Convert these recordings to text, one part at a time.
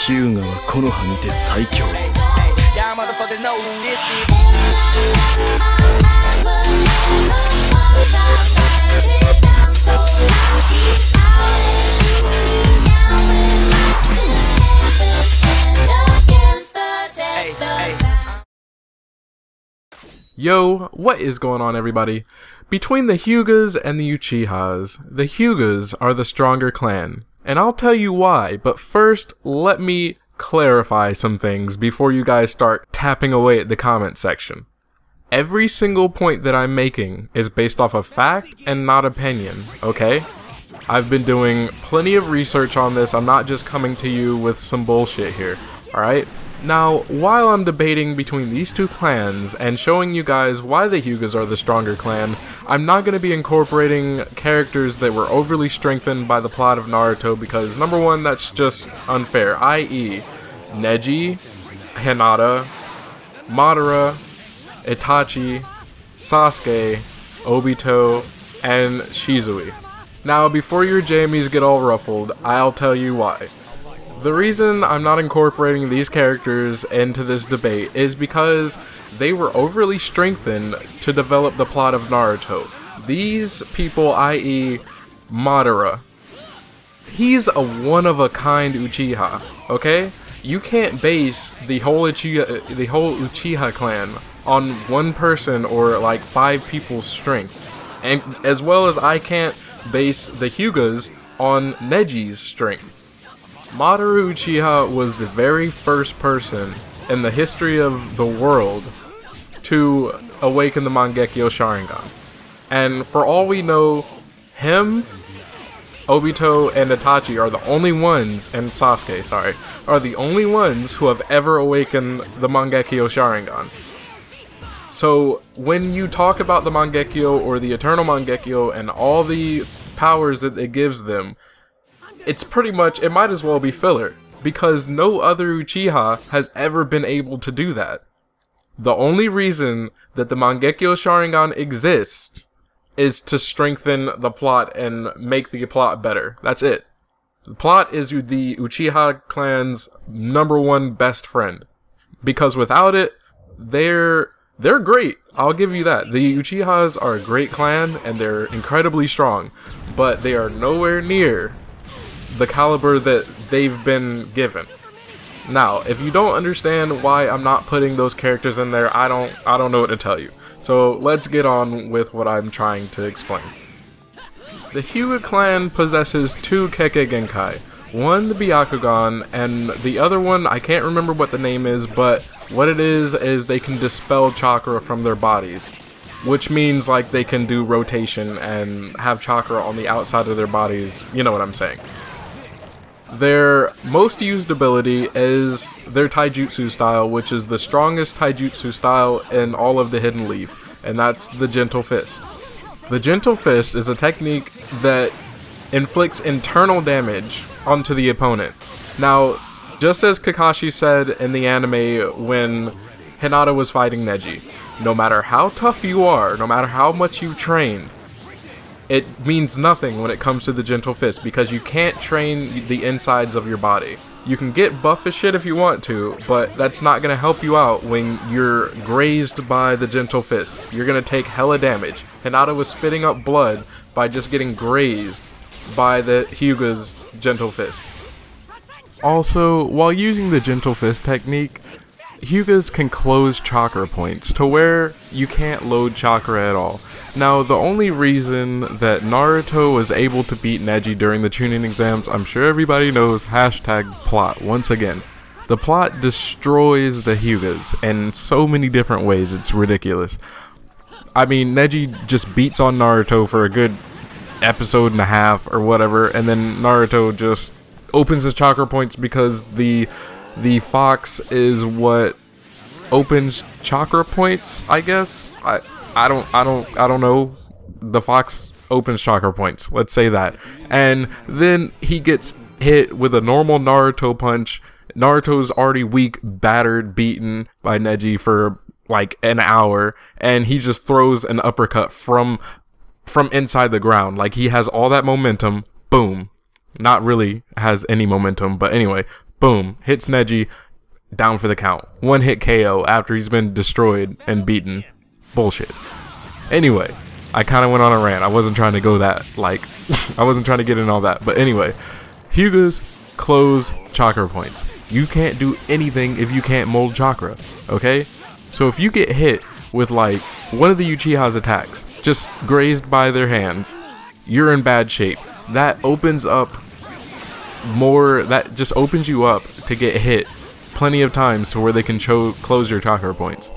ヒューガはこの葉にて最強。 Y'all motherfuckers know who this is. Yo, what is going on, everybody? Between the Hyugas and the Uchihas, the Hyugas are the stronger clan, and I'll tell you why, but first, let me clarify some things before you guys start tapping away at the comment section. Every single point that I'm making is based off of fact and not opinion, okay? I've been doing plenty of research on this. I'm not just coming to you with some bullshit here, alright? Now, while I'm debating between these two clans and showing you guys why the Hyugas are the stronger clan, I'm not going to be incorporating characters that were overly strengthened by the plot of Naruto because, number one, that's just unfair, i.e. Neji, Hinata, Madara, Itachi, Sasuke, Obito, and Shizui. Now, before your jammies get all ruffled, I'll tell you why. The reason I'm not incorporating these characters into this debate is because they were overly strengthened to develop the plot of Naruto. These people, i.e. Madara, he's a one-of-a-kind Uchiha, okay? You can't base the whole Uchiha clan on one person or like 5 people's strength. And as well as I can't base the Hyugas on Neji's strength. Madara Uchiha was the very first person in the history of the world to awaken the Mangekyo Sharingan. And for all we know, him, Obito, and Itachi are the only ones, and Sasuke, sorry, are the only ones who have ever awakened the Mangekyo Sharingan. So when you talk about the Mangekyo or the Eternal Mangekyo and all the powers that it gives them, it's pretty much, it might as well be filler, because no other Uchiha has ever been able to do that. The only reason that the Mangekyo Sharingan exists is to strengthen the plot and make the plot better. That's it. The plot is the Uchiha clan's #1 best friend. Because without it, they're great. I'll give you that. The Uchihas are a great clan and they're incredibly strong, but they are nowhere near the caliber that they've been given. Now, if you don't understand why I'm not putting those characters in there, I don't know what to tell you. So let's get on with what I'm trying to explain. The Hyuga clan possesses 2 Kekkei Genkai. One the Byakugan, and the other one, I can't remember what the name is, but what it is they can dispel chakra from their bodies. Which means like they can do rotation and have chakra on the outside of their bodies, you know what I'm saying. Their most used ability is their taijutsu style, which is the strongest taijutsu style in all of the Hidden Leaf, and that's the Gentle Fist. The Gentle Fist is a technique that inflicts internal damage onto the opponent. Now, just as Kakashi said in the anime when Hinata was fighting Neji, no matter how tough you are, no matter how much you train, it means nothing when it comes to the Gentle Fist because you can't train the insides of your body. You can get buff as shit if you want to, but that's not going to help you out when you're grazed by the Gentle Fist. You're going to take hella damage. Hinata was spitting up blood by just getting grazed by the Hyuga's Gentle Fist. Also, while using the Gentle Fist technique, Hyugas can close chakra points to where you can't load chakra at all. Now, the only reason that Naruto was able to beat Neji during the Chunin exams, I'm sure everybody knows, #plot, once again. The plot destroys the Hyugas in so many different ways, it's ridiculous. I mean, Neji just beats on Naruto for a good episode and a half or whatever, and then Naruto just opens his chakra points because the fox is what opens chakra points, I guess. I don't know. The fox opens chakra points, let's say that. And then he gets hit with a normal Naruto punch. Naruto's already weak, battered, beaten by Neji for like an hour, and he just throws an uppercut from inside the ground. Like, he has all that momentum, boom. Not really has any momentum, but anyway, boom, hits Neji, down for the count. One hit KO after he's been destroyed and beaten. Bullshit. Anyway, I kind of went on a rant. I wasn't trying to go that, like, I wasn't trying to get in all that. But anyway, Hyuga's close chakra points. You can't do anything if you can't mold chakra, okay? So if you get hit with, like, one of the Uchiha's attacks, just grazed by their hands, you're in bad shape. That opens up more, that just opens you up to get hit plenty of times to where they can close your chakra points.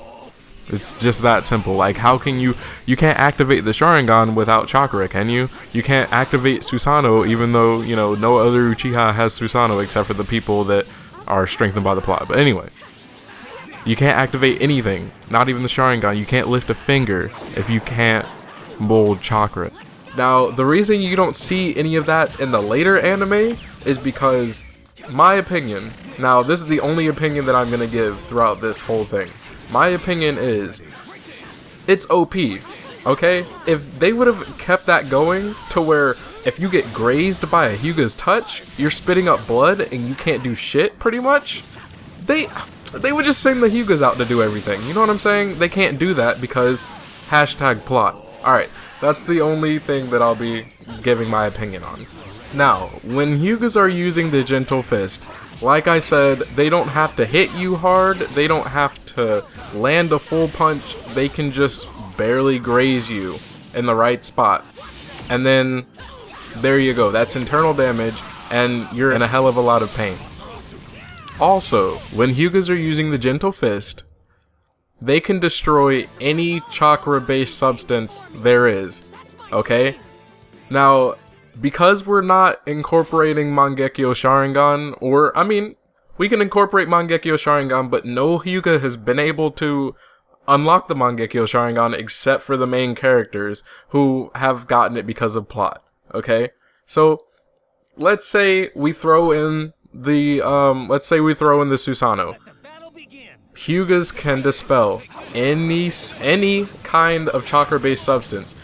It's just that simple. Like, how can you can't activate the Sharingan without chakra, can you? You can't activate Susanoo, even though, you know, no other Uchiha has Susanoo except for the people that are strengthened by the plot. But anyway, you can't activate anything, not even the Sharingan. You can't lift a finger if you can't mold chakra. Now, the reason you don't see any of that in the later anime is because, my opinion, now this is the only opinion that I'm going to give throughout this whole thing. My opinion is, it's OP, okay? If they would have kept that going to where if you get grazed by a Hyuga's touch, you're spitting up blood and you can't do shit, pretty much, they would just send the Hyugas out to do everything. You know what I'm saying? They can't do that because #plot. Alright, that's the only thing that I'll be giving my opinion on. Now, when Hyugas are using the Gentle Fist, like I said, they don't have to hit you hard, they don't have to land a full punch, they can just barely graze you in the right spot. And then, there you go, that's internal damage, and you're in a hell of a lot of pain. Also, when Hyugas are using the Gentle Fist, they can destroy any chakra-based substance there is, okay? Now, because we're not incorporating Mangekyo Sharingan, or, I mean, we can incorporate Mangekyo Sharingan, but no Hyuga has been able to unlock the Mangekyo Sharingan except for the main characters who have gotten it because of plot, okay? So, let's say we throw in the, Susanoo. Hyugas can dispel any kind of chakra-based substance.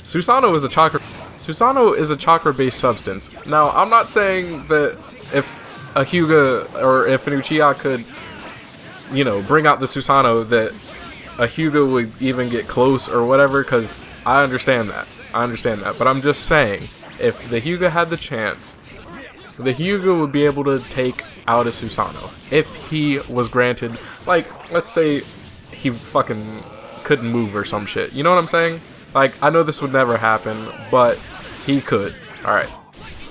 Susanoo is a chakra-based substance. Now, I'm not saying that if a Hyuga or if an Uchiha could, you know, bring out the Susanoo, that a Hyuga would even get close or whatever, because I understand that. But I'm just saying, if the Hyuga had the chance, the Hyuga would be able to take out a Susanoo. If he was granted, like, let's say he fucking couldn't move or some shit. You know what I'm saying? Like, I know this would never happen, but he could. Alright.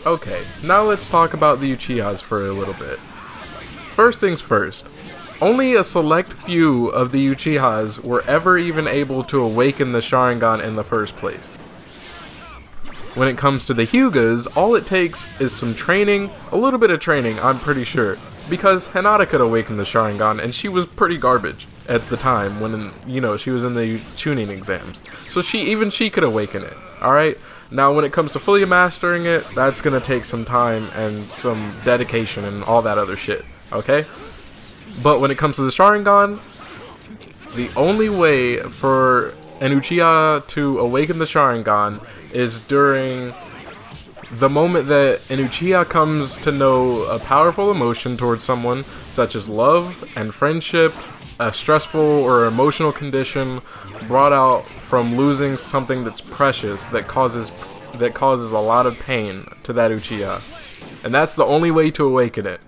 Okay, now let's talk about the Uchihas for a little bit. First things first. Only a select few of the Uchihas were ever even able to awaken the Sharingan in the first place. When it comes to the Hyugas, all it takes is some training, a little bit of training, I'm pretty sure. Because Hinata could awaken the Sharingan, and she was pretty garbage at the time when, you know, she was in the tuning exams. So even she could awaken it, alright? Now when it comes to fully mastering it, that's gonna take some time and some dedication and all that other shit, okay? But when it comes to the Sharingan, the only way for an Uchiha to awaken the Sharingan is during the moment that an Uchiha comes to know a powerful emotion towards someone, such as love and friendship, a stressful or emotional condition brought out from losing something that's precious, that causes a lot of pain to that Uchiha. And that's the only way to awaken it.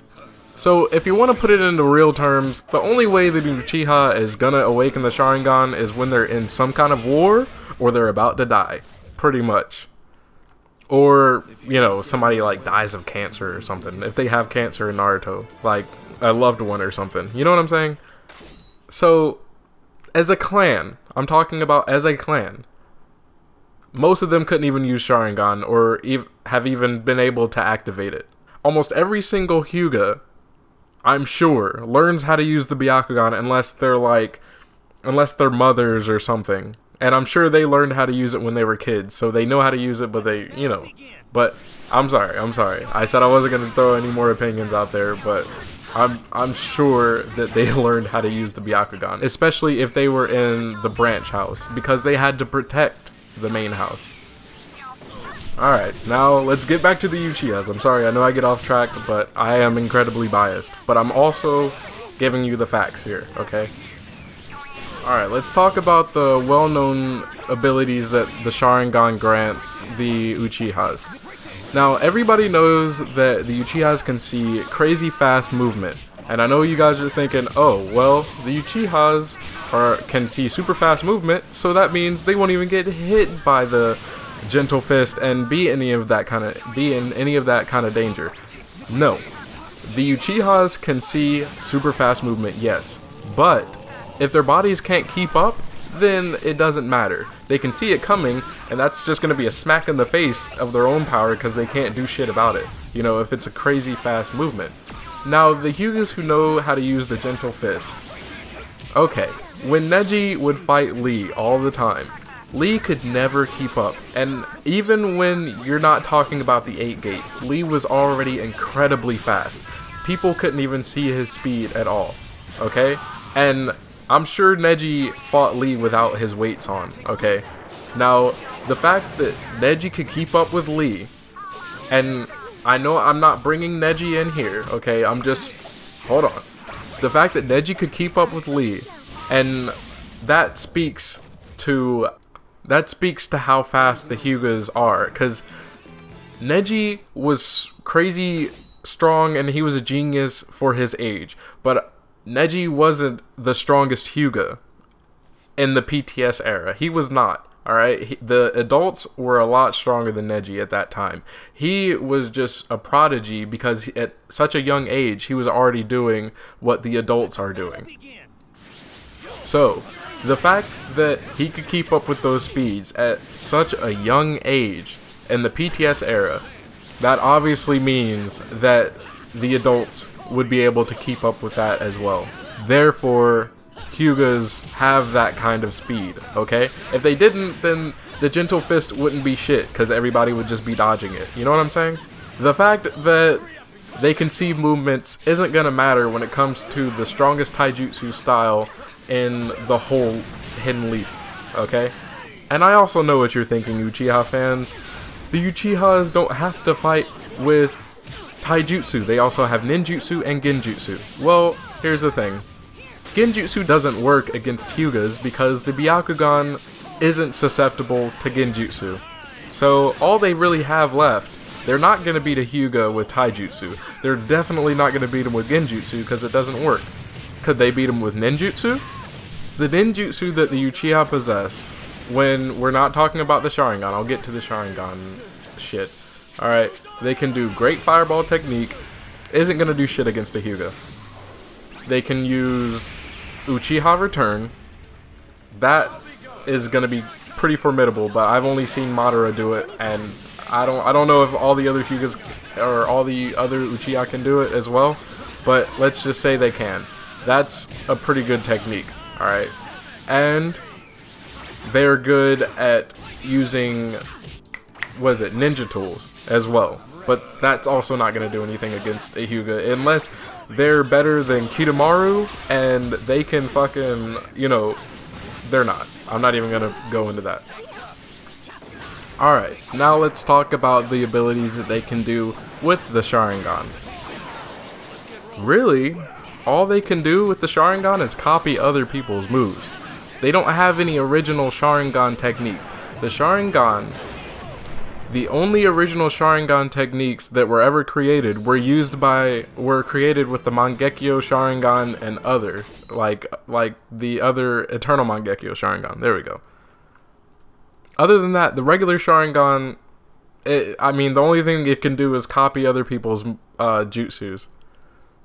So if you want to put it into real terms, the only way that Uchiha is gonna awaken the Sharingan is when they're in some kind of war, or they're about to die. Pretty much. Or, you know, somebody like dies of cancer or something. If they have cancer in Naruto, like a loved one or something. You know what I'm saying? So, as a clan, I'm talking about as a clan, most of them couldn't even use Sharingan or have even been able to activate it. Almost every single Hyuga, I'm sure, learns how to use the Byakugan unless they're mothers or something. And I'm sure they learned how to use it when they were kids, so they know how to use it, but they, you know. But, I'm sorry. I said I wasn't going to throw any more opinions out there, but I'm sure that they learned how to use the Byakugan. Especially if they were in the branch house, because they had to protect the main house. Alright, now let's get back to the Uchihas. I'm sorry, I know I get off track, but I am incredibly biased. But I'm also giving you the facts here, okay? Alright, let's talk about the well-known abilities that the Sharingan grants the Uchihas. Now, everybody knows that the Uchihas can see crazy fast movement. And I know you guys are thinking, oh, well, the Uchihas can see super fast movement, so that means they won't even get hit by the Gentle Fist and be in any of that kind of danger. No. The Uchihas can see super fast movement, yes. But if their bodies can't keep up, then it doesn't matter. They can see it coming, and that's just going to be a smack in the face of their own power because they can't do shit about it. You know, if it's a crazy fast movement. Now, the Hyugas who know how to use the Gentle Fist. Okay, when Neji would fight Lee all the time, Lee could never keep up. And even when you're not talking about the 8 gates, Lee was already incredibly fast. People couldn't even see his speed at all. Okay? And I'm sure Neji fought Lee without his weights on, okay? Now, the fact that Neji could keep up with Lee, and I know I'm not bringing Neji in here, okay? I'm just, hold on. The fact that Neji could keep up with Lee, and that speaks to how fast the Hyugas are, because Neji was crazy strong and he was a genius for his age, but Neji wasn't the strongest Hyuga in the PTS era. He was not, alright? The adults were a lot stronger than Neji at that time. He was just a prodigy because at such a young age, he was already doing what the adults are doing. So, the fact that he could keep up with those speeds at such a young age in the PTS era, that obviously means that the adults would be able to keep up with that as well. Therefore, Hyugas have that kind of speed, okay? If they didn't, then the Gentle Fist wouldn't be shit, because everybody would just be dodging it. You know what I'm saying? The fact that they can see movements isn't gonna matter when it comes to the strongest taijutsu style in the whole Hidden Leaf, okay? And I also know what you're thinking, Uchiha fans. The Uchihas don't have to fight with taijutsu. They also have ninjutsu and genjutsu. Well, here's the thing. Genjutsu doesn't work against Hyugas because the Byakugan isn't susceptible to genjutsu. So all they really have left, they're not going to beat a Hyuga with taijutsu. They're definitely not going to beat him with genjutsu because it doesn't work. Could they beat him with ninjutsu? The ninjutsu that the Uchiha possess, when we're not talking about the Sharingan, I'll get to the Sharingan shit. Alright, they can do great fireball technique, isn't going to do shit against a Hyuga. They can use Uchiha Return, that is going to be pretty formidable, but I've only seen Madara do it, and I don't know if all the other Hyugas, or all the other Uchiha can do it as well, but let's just say they can. That's a pretty good technique, alright? And they're good at using, what is it, ninja tools as well. But that's also not going to do anything against a Hyuga unless they're better than Kidomaru and they can fucking, you know, they're not. I'm not even going to go into that. Alright, now let's talk about the abilities that they can do with the Sharingan. Really, all they can do with the Sharingan is copy other people's moves. They don't have any original Sharingan techniques. The Sharingan, the only original Sharingan techniques that were ever created were created with the Mangekyo Sharingan and other, like the other Eternal Mangekyo Sharingan. There we go. Other than that, the regular Sharingan, I mean, the only thing it can do is copy other people's jutsus.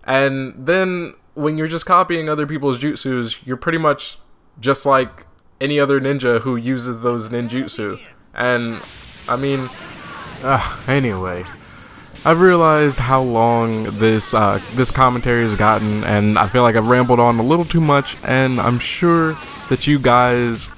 And then, when you're just copying other people's jutsus, you're pretty much just like any other ninja who uses those ninjutsu. And, I mean, anyway, I've realized how long this commentary has gotten, and I feel like I've rambled on a little too much, and I'm sure that you guys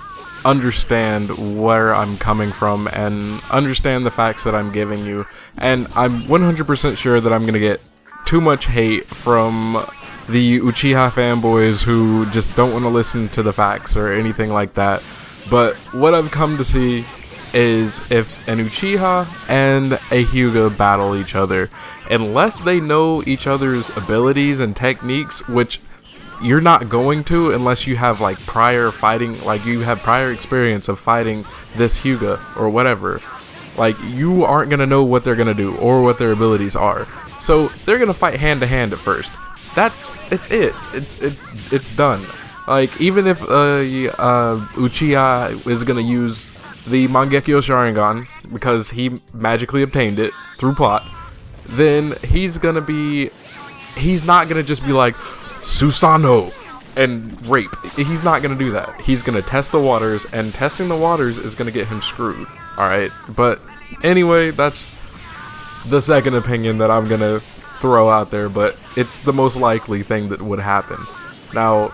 understand where I'm coming from and understand the facts that I'm giving you, and I'm 100% sure that I'm gonna get too much hate from the Uchiha fanboys who just don't want to listen to the facts or anything like that. But what I've come to see is if an Uchiha and a Hyuga battle each other, unless they know each other's abilities and techniques, which you're not going to unless you have like prior fighting, like you have prior experience of fighting this Hyuga or whatever. Like, you aren't gonna know what they're gonna do or what their abilities are. So they're gonna fight hand to hand at first. It's done. Like, even if Uchiha is gonna use the Mangekyo Sharingan because he magically obtained it through plot, then he's not gonna just be like Susanoo and rape. He's not gonna do that. He's gonna test the waters, and testing the waters is gonna get him screwed. Alright, but anyway, that's the second opinion that I'm gonna throw out there, but it's the most likely thing that would happen. Now,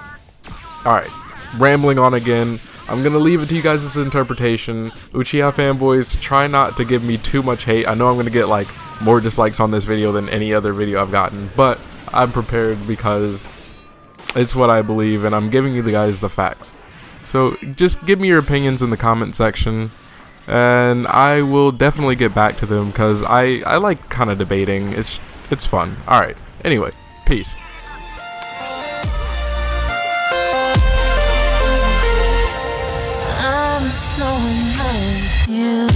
alright, rambling on again. I'm gonna leave it to you guys' interpretation. Uchiha fanboys, try not to give me too much hate. I know I'm gonna get like more dislikes on this video than any other video I've gotten, but I'm prepared because it's what I believe and I'm giving you guys the facts. So just give me your opinions in the comment section and I will definitely get back to them because I like kind of debating. It's fun. Alright, anyway, peace. I'm so in love with you.